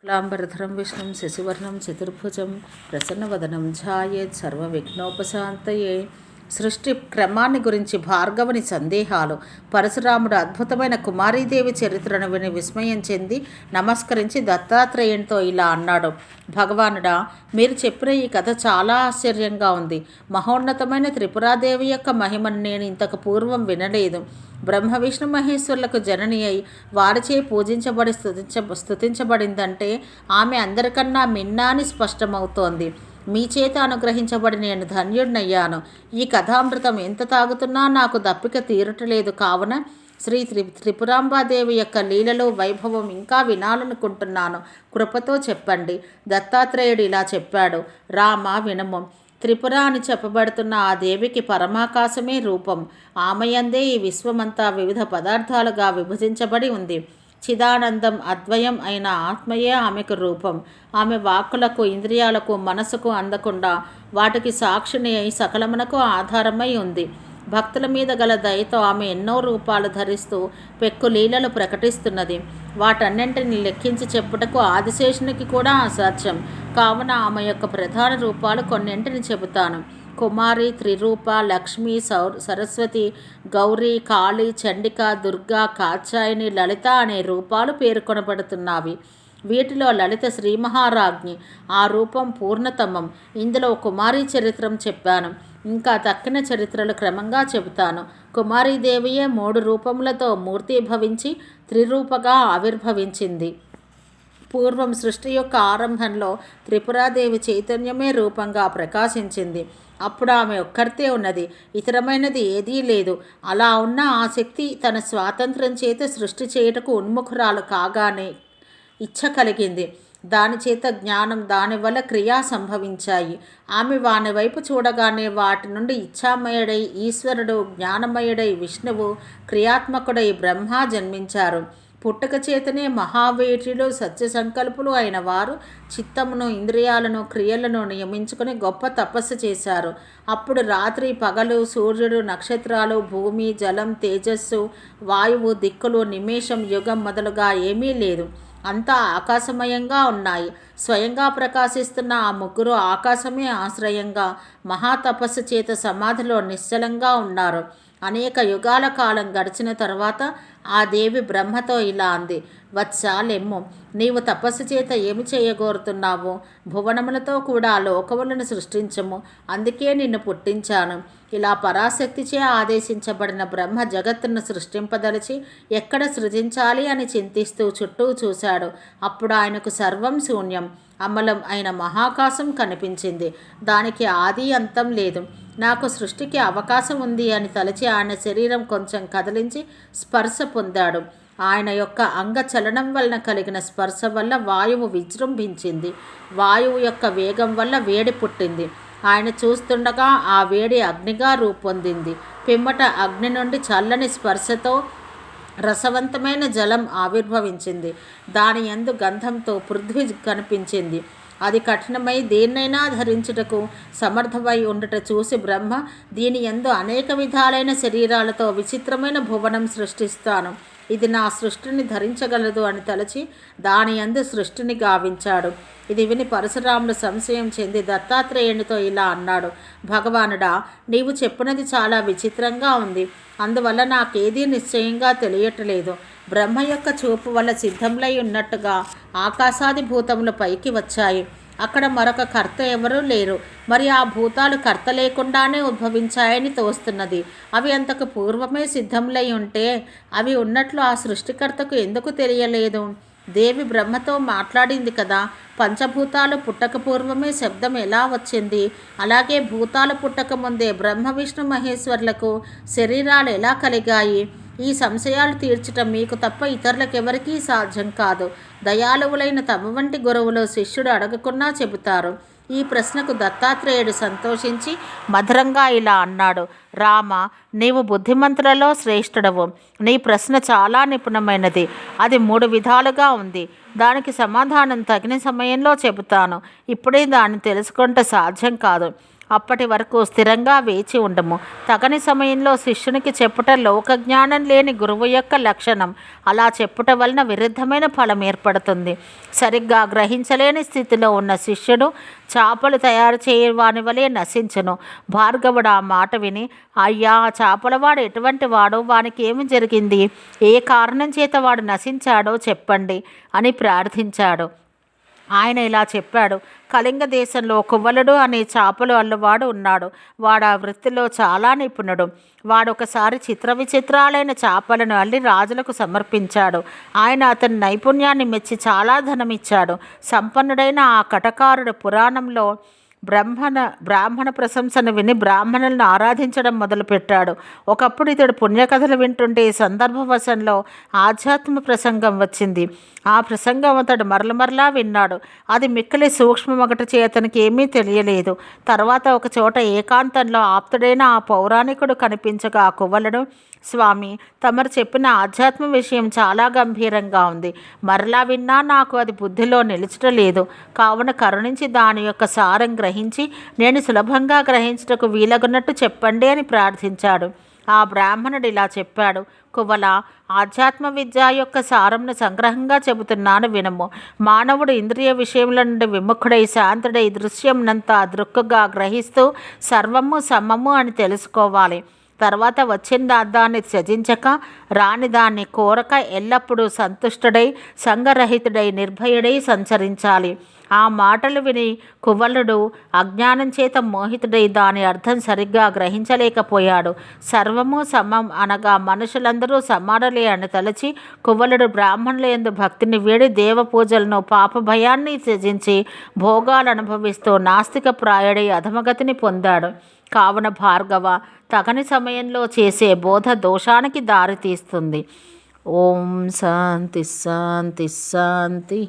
లాంబరధరం విష్ణుం శశివర్ణం చతుర్భుజం ప్రసన్నవదనం ధ్యాయేత్ సర్వవిఘ్నోపశాంతయే. సృష్టి క్రమాన్ని గురించి భార్గవుని సందేహాలు. పరశురాముడు అద్భుతమైన కుమారీదేవి చరిత్రను విని విస్మయం చెంది నమస్కరించి దత్తాత్రేయునితో ఇలా అన్నాడు: భగవానుడా, మీరు చెప్పిన ఈ కథ చాలా ఆశ్చర్యంగా ఉంది. మహోన్నతమైన త్రిపురాదేవి యొక్క మహిమను నేను ఇంతకు పూర్వం వినలేదు. బ్రహ్మ విష్ణు మహేశ్వరులకు జనని అయి వారిచే పూజించబడి స్తుతించబడిందంటే ఆమె అందరికన్నా మిన్నా అని స్పష్టమవుతోంది. మీ చేత అనుగ్రహించబడి నేను ధన్యుడినయ్యాను. ఈ కథామృతం ఎంత తాగుతున్నా నాకు దప్పిక తీరటలేదు. కావున శ్రీ త్రిపురాంబాదేవి యొక్క లీలలో వైభవం ఇంకా వినాలనుకుంటున్నాను. కృపతో చెప్పండి. దత్తాత్రేయుడు ఇలా చెప్పాడు: రామ, వినము. త్రిపుర అని చెప్పబడుతున్న ఆ దేవికి పరమాకాశమే రూపం. ఆమెయందే ఈ విశ్వమంతా వివిధ పదార్థాలుగా విభజించబడి ఉంది. చిదానందం, అద్వయం అయిన ఆత్మయే ఆమెకు రూపం. ఆమె వాక్కులకు, ఇంద్రియాలకు, మనసుకు అందకుండా వాటికి సాక్షిని అయి సకలమునకు ఆధారమై ఉంది. భక్తుల మీద గల దయతో ఆమె ఎన్నో రూపాలు ధరిస్తూ పెక్కు లీలలు ప్రకటిస్తున్నది. వాటన్నింటిని లెక్కించి చెప్పుటకు ఆదిశేషునికి కూడా అసాధ్యం. కావున ఆమె యొక్క ప్రధాన రూపాలు కొన్నింటిని చెబుతాను. కుమారి, త్రిరూప, లక్ష్మి, సరస్వతి, గౌరీ, కాళీ, చండిక, దుర్గా, కాత్యాయని, లలిత అనే రూపాలు పేర్కొనబడుతున్నవి. వీటిలో లలిత శ్రీ మహారాజ్ఞి. ఆ రూపం పూర్ణతమం. ఇందులో కుమారి చరిత్రం చెప్పాను. ఇంకా తక్కిన చరిత్రలు క్రమంగా చెబుతాను. కుమారీదేవియే 3 రూపములతో మూర్తిభవించి త్రిరూపగా ఆవిర్భవించింది. పూర్వం సృష్టి యొక్క ఆరంభంలో త్రిపురాదేవి చైతన్యమే రూపంగా ప్రకాశించింది. అప్పుడు ఆమె ఒక్కర్తే ఉన్నది, ఇతరమైనది ఏదీ లేదు. అలా ఉన్న ఆ శక్తి తన స్వాతంత్ర్యం చేత సృష్టి చేయుటకు ఉన్ముఖురాలు కాగానే ఇచ్ఛ కలిగింది. దానిచేత జ్ఞానం, దానివల్ల క్రియా సంభవించాయి. ఆమె వాని వైపు చూడగానే వాటి నుండి ఇచ్ఛామయుడై ఈశ్వరుడు, జ్ఞానమయుడై విష్ణువు, క్రియాత్మకుడై బ్రహ్మ జన్మించారు. పుట్టుక చేతనే మహావీరులు, సత్య సంకల్పులు అయిన వారు చిత్తమును, ఇంద్రియాలను, క్రియలను నియమించుకుని గొప్ప తపస్సు చేశారు. అప్పుడు రాత్రి, పగలు, సూర్యుడు, నక్షత్రాలు, భూమి, జలం, తేజస్సు, వాయువు, దిక్కులు, నిమేషం, యుగం మొదలుగా ఏమీ లేదు. అంతా ఆకాశమయంగా ఉన్నాయి. స్వయంగా ప్రకాశిస్తున్న ఆ ముగ్గురు ఆకాశమే ఆశ్రయంగా మహాతపస్సు చేత సమాధిలో నిశ్చలంగా ఉన్నారు. అనేక యుగాల కాలం గడిచిన తర్వాత ఆ దేవి బ్రహ్మతో ఇలా అంది: వత్స, లెమ్ము. నీవు తపస్సు చేత ఏమి చేయగోరుతున్నావు? భువనములతో కూడా లోకములను సృష్టించము. అందుకే నిన్ను పుట్టించాను. ఇలా పరాశక్తిచే ఆదేశించబడిన బ్రహ్మ జగత్తును సృష్టింపదలిచి ఎక్కడ సృజించాలి అని చింతిస్తూ చుట్టూ చూశాడు. అప్పుడు ఆయనకు సర్వం శూన్యం, అమలం అయిన మహాకాశం కనిపించింది. దానికి ఆది అంతం లేదు. నాకు సృష్టికి అవకాశం ఉంది అని తలచి ఆయన శరీరం కొంచెం కదిలించి స్పర్శ పొందాడు. ఆయన యొక్క అంగచలనం వలన కలిగిన స్పర్శ వల్ల వాయువు విజృంభించింది. వాయువు యొక్క వేగం వల్ల వేడి పుట్టింది. ఆయన చూస్తుండగా ఆ వేడి అగ్నిగా రూపొందింది. పిమ్మట అగ్ని నుండి చల్లని స్పర్శతో రసవంతమైన జలం ఆవిర్భవించింది. దాని యందు గంధంతో పృథ్వీ కనిపించింది. అది కఠినమై దేన్నైనా ధరించుటకు సమర్థమై ఉండుట చూసి బ్రహ్మ, దీని యందు అనేక విధాలైన శరీరాలతో విచిత్రమైన భువనం సృష్టిస్తాను. ఇది నా సృష్టిని ధరించగలదు అని తలచి దాని యందు సృష్టిని గావించాడు. ఇది విని పరశురాముడు సంశయం చెంది దత్తాత్రేయునితో ఇలా అన్నాడు: భగవానుడా, నీవు చెప్పినది చాలా విచిత్రంగా ఉంది. అందువల్ల నాకేదీ నిశ్చయంగా తెలియట్లేదు. బ్రహ్మ యొక్క చూపు వల్ల సిద్ధంలై ఉన్నట్టుగా ఆకాశాది భూతములు పైకి వచ్చాయి. అక్కడ మరొక కర్త ఎవరూ లేరు. మరి ఆ భూతాలు కర్త లేకుండానే ఉద్భవించాయని తోస్తున్నది. అవి అంతకు పూర్వమే సిద్ధంలై ఉంటే అవి ఉన్నట్లు ఆ సృష్టికర్తకు ఎందుకు తెలియలేదు? దేవి బ్రహ్మతో మాట్లాడింది కదా. పంచభూతాలు పుట్టక పూర్వమే శబ్దం ఎలా వచ్చింది? అలాగే భూతాలు పుట్టక ముందే బ్రహ్మ విష్ణు మహేశ్వరులకు శరీరాలు ఎలా కలిగాయి? ఈ సంశయాలు తీర్చటం మీకు తప్ప ఇతరులకెవరికీ సాధ్యం కాదు. దయాళువులైన తమ వంటి గురువులు శిష్యుడు అడగకున్నా చెబుతారు. ఈ ప్రశ్నకు దత్తాత్రేయుడు సంతోషించి మధురంగా ఇలా అన్నాడు: రామ, నీవు బుద్ధిమంతులలో శ్రేష్ఠుడవు. నీ ప్రశ్న చాలా నిపుణమైనది. అది 3 విధాలుగా ఉంది. దానికి సమాధానం తగిన సమయంలో చెబుతాను. ఇప్పుడే దాన్ని తెలుసుకుంటే సాధ్యం కాదు. అప్పటి వరకు స్థిరంగా వేచి ఉండము. తగని సమయంలో శిష్యునికి చెప్పుట లోకజ్ఞానం లేని గురువు యొక్క లక్షణం. అలా చెప్పుట వలన విరుద్ధమైన ఫలం ఏర్పడుతుంది. సరిగ్గా గ్రహించలేని స్థితిలో ఉన్న శిష్యుడు చేపలు తయారు చేయవాని వలె నశించును. భార్గవుడు ఆ మాట విని, అయ్యా, చేపలవాడు ఎటువంటి వాడో, వానికి ఏమి జరిగింది, ఏ కారణం చేత వాడు నశించాడో చెప్పండి అని ప్రార్థించాడు. ఆయన ఇలా చెప్పాడు. కళింగ దేశంలో కువ్వలుడు అనే చేపలు అల్లువాడు ఉన్నాడు. వాడు ఆ వృత్తిలో చాలా నిపుణుడు. వాడు ఒకసారి చిత్ర విచిత్రాలైన చేపలను అల్లి రాజులకు సమర్పించాడు. ఆయన అతని నైపుణ్యాన్ని మెచ్చి చాలా ధనమిచ్చాడు. సంపన్నుడైన ఆ కటకారుడు పురాణంలో బ్రాహ్మణ ప్రశంసను విని బ్రాహ్మణులను ఆరాధించడం మొదలుపెట్టాడు. ఒకప్పుడు ఇతడు పుణ్యకథలు వింటుంటే సందర్భవశంలో ఆధ్యాత్మ ప్రసంగం వచ్చింది. ఆ ప్రసంగం అతడు మరలా విన్నాడు. అది మిక్కిలి సూక్ష్మమొకటి చేతనికి ఏమీ తెలియలేదు. తర్వాత ఒక చోట ఏకాంతంలో ఆప్తుడైన ఆ పౌరాణికుడు కనిపించగా ఆ కువ్వలుడు, స్వామి, తమరు చెప్పిన ఆధ్యాత్మ విషయం చాలా గంభీరంగా ఉంది. మరలా విన్నా నాకు అది బుద్ధిలో నిలుచటలేదు. కావున కరుణించి దాని యొక్క సారం గ్రహించి నేను సులభంగా గ్రహించుటకు వీలగున్నట్టు చెప్పండి అని ప్రార్థించాడు. ఆ బ్రాహ్మణుడు ఇలా చెప్పాడు. కువల, ఆధ్యాత్మ విద్య యొక్క సారంను సంగ్రహంగా చెబుతున్నాను వినము. మానవుడు ఇంద్రియ విషయముల నుండి విముఖుడై శాంతుడై దృశ్యంనంతా దృక్కుగా గ్రహిస్తూ సర్వము సమము అని తెలుసుకోవాలి. తర్వాత వచ్చిన దాన్ని త్యజించక, రాని దాన్ని కోరక, ఎల్లప్పుడూ సంతుష్టుడై సంగరహితుడై నిర్భయుడై సంచరించాలి. ఆ మాటలు విని కువ్వలుడు అజ్ఞానం చేత మోహితుడై దాని అర్థం సరిగ్గా గ్రహించలేకపోయాడు. సర్వము సమం అనగా మనుషులందరూ సమానులే అని తలచి కువ్వలుడు బ్రాహ్మణుల యందు భక్తిని వీడి దేవ పూజలను, పాప భయాన్ని త్యజించి భోగాలు అనుభవిస్తూ నాస్తిక ప్రాయుడై అధమగతిని పొందాడు. కావున భార్గవ, తగని సమయంలో చేసే బోధ దోషానికి దారితీస్తుంది. ఓం శాంతి శాంతి శాంతి.